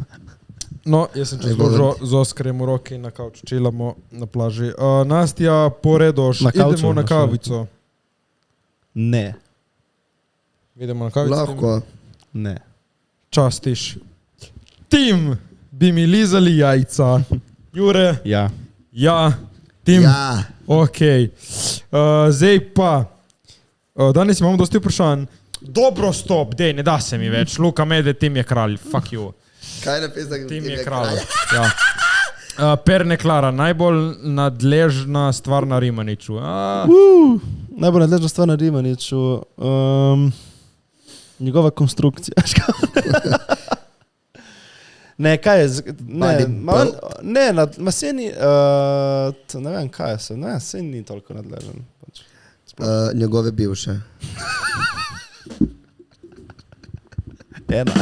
No, jaz sem čez božo z Oskarjem v roki na kauču, čilamo na plaži. Nastja, Poredoš, idemo na kavico. Ne. Idemo na kavico. Lahko. Ne. Častiš. Tim, bi mi lizali jajca. Jure? Ja. Ja. Tim? Ja. Ok. Zdaj pa, danes imamo dosti vprašanj. Dobro stop, dej, ne da se mi več. Luka Mede, Tim je kralj. Fuck you. Kaj je napisal? Tim je kralj. Ja. Perne Klara, najbolj nadležna stvar na Rimaniču. Najbolj nadležna stvar na Rimaniču. Njegova konstrukcija. Ne, kaj je? Ne, maseni, ne vem, kaj je se. Ne, sen ni toliko nadležen. Njegove bivše. Ena.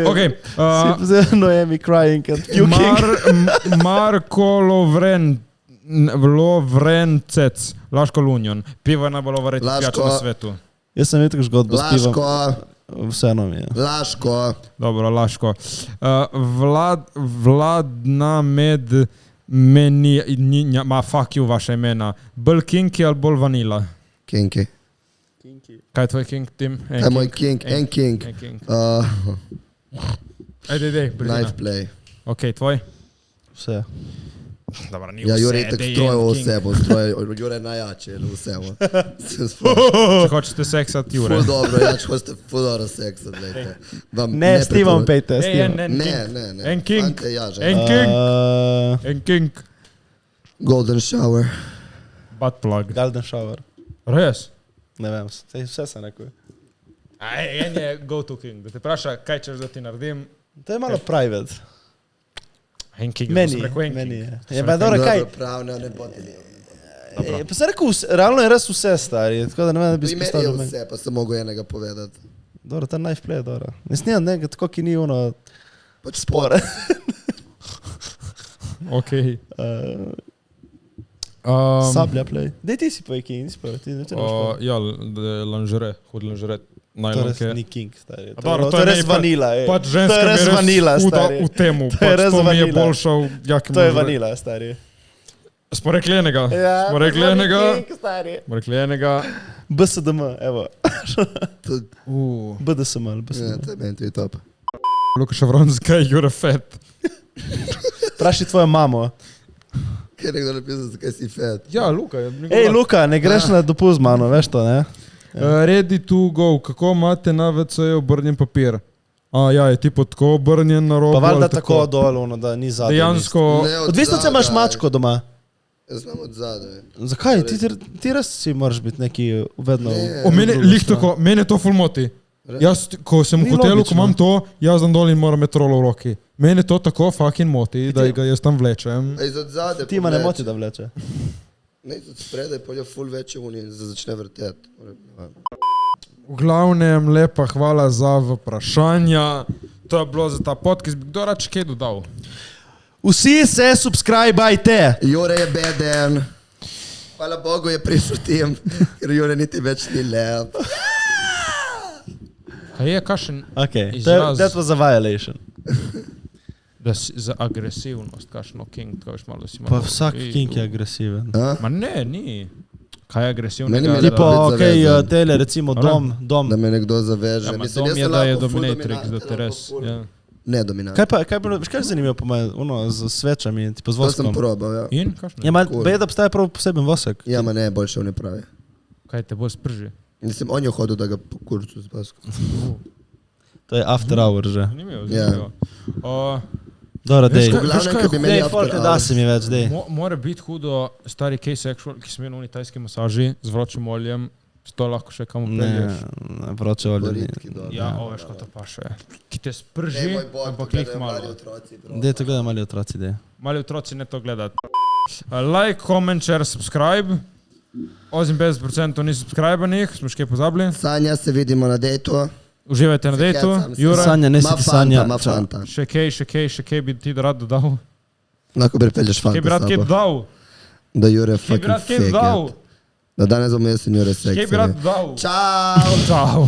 Okay. Noemi crying and puking. Marko Lovrencec, Laško Lunjon. Pivo je najbolj overrated pijača na svetu. Jaz sem videl zgodbo s pivom. Laško. Vseeno mi je. Laško. Dobro, Laško. Vladna med meni, fuck you vaša imena. Bolj kinky ali bolj vanila? Kinky. Kaj je tvoj king, Tim? Kaj je moj king? En king. Dej, Knife play. Ok, tvoj? Vse. Dobro, ni Ja, vse, Jure je tak strojevo osebo, Jure je najjače osebo. Če hočete seksat, Jure. Ful dobro, ja, če hočete ful dobro seksat, gledajte. Ne, s Timom pejte, s Timom. Ne. En king. En king. Golden shower. Butt plug. Golden shower. Res? Ne vem, vse sem rekel. En je go to king, da te praša, kaj češ da ti naredim. To je malo private. En king, meni je. Je pa dobro, kaj? Dobro, pravno, ne bodi. Pa sem rekel, realno je res vse, stari, tako da ne vem, da bi izpostavil meni. Vse, pa sem mogel enega povedati. Dobro, ta knife play je dobro. Ne snimam nekaj, tako ki ni ono... Pač spore. Ok. Sablja play. Dej ti si povej king, nisi povej, ti neče naš povej. Ja, linžere, hud linžere. To res ni king, stari. To je res vanila, ej. Pač ženska mi je res v temu. To je res vanila. To mi je boljša v jakim To je vanila, stari. Sporeklenega. Ja, Sporeklenega. BSDM, evo. BDSM. Ja, to je meni tudi top. Luka Šavronska je Jure Fett. Praši tvojo mamo. Kaj je nekdo napisal, zakaj si fat? Ja, Luka. Ej, Luka, ne greš na dopust z mano, veš to, ne? Ready to go. Kako imate na WC-ju obrnjen papir? Ja, je tipo tako obrnjen na robo. Pa valjda tako dol, da ni zadnji. Dejansko... Odvisno, če imaš mačko doma. Jaz znam od zadaj. Zakaj? Ti res si moraš biti neki vedno... Mene to ful moti. Jaz, ko sem v hotelu, ko imam to, jaz dan dol in moram imeti rolo v roki. Mene to tako fucking moti, da ga jaz tam vlečem. Ti ima ne moti, da vleče. Ne, tudi spredaj polje ful večje unije, da začne vrteti. V glavnem, lepa hvala za vprašanja. To je bilo za ta podcast. Bi kdo rač kaj dodal? Vsi se subscribe-ajte. Jure je beden. Hvala Bogu je prišel Tim, ker Jure niti več ni lep. Kaj je kašen izraz? That was a violation. Za agresivnost, kašno king, tako veš malo si malo... Pa vsak king je agresiven. Ma ne, ni. Kaj je agresivno? Tipo, okej, tele, recimo dom. Da me nekdo zaveže. Ja, dom je, da je dominatrix, da te res... Ne dominant. Kaj je zanimivo po meni, z svečami, tipo z voskom? To sem probal, ja. In kašno? Ja, bej, da obstaja prav poseben vosek. Ja, ma ne, boljše v ne pravi. Kaj te bolj sprži? Mislim, on je hodil, da ga po kurcu z voskom. To je after hour že. Zanimivo. Dobro, dej. V glavnem, ko bi imeli Dej, folke, da se mi več, dej. Mora biti hudo stari K-sexual, ki smo imeli v tajski masaži z vročim oljem. To lahko še kam upelješ. Ne, vroče olje ni. Ja, veš, kot to pa še. Ki te sprži, ampak klih malo. Dej to gledaj mali otroci, dej. Mali otroci ne to gledati. Like, comment, share, subscribe. 58% ni subscribenih, smo še kaj pozabili. Sanja, se vidimo na dejtu. Uživajte na dejtu. Jure, Sanja, ne si ti Sanja. Fanta. še kaj bi ti rad dodal? Lahko pripelješ Fanta Kaj bi rad kaj sabo. dodal? Da Jure Kaj bi fucking rad kaj dodal? fake. Da danes bom jaz in Jure seksi. Kaj bi rad dodal? Čau! Čau.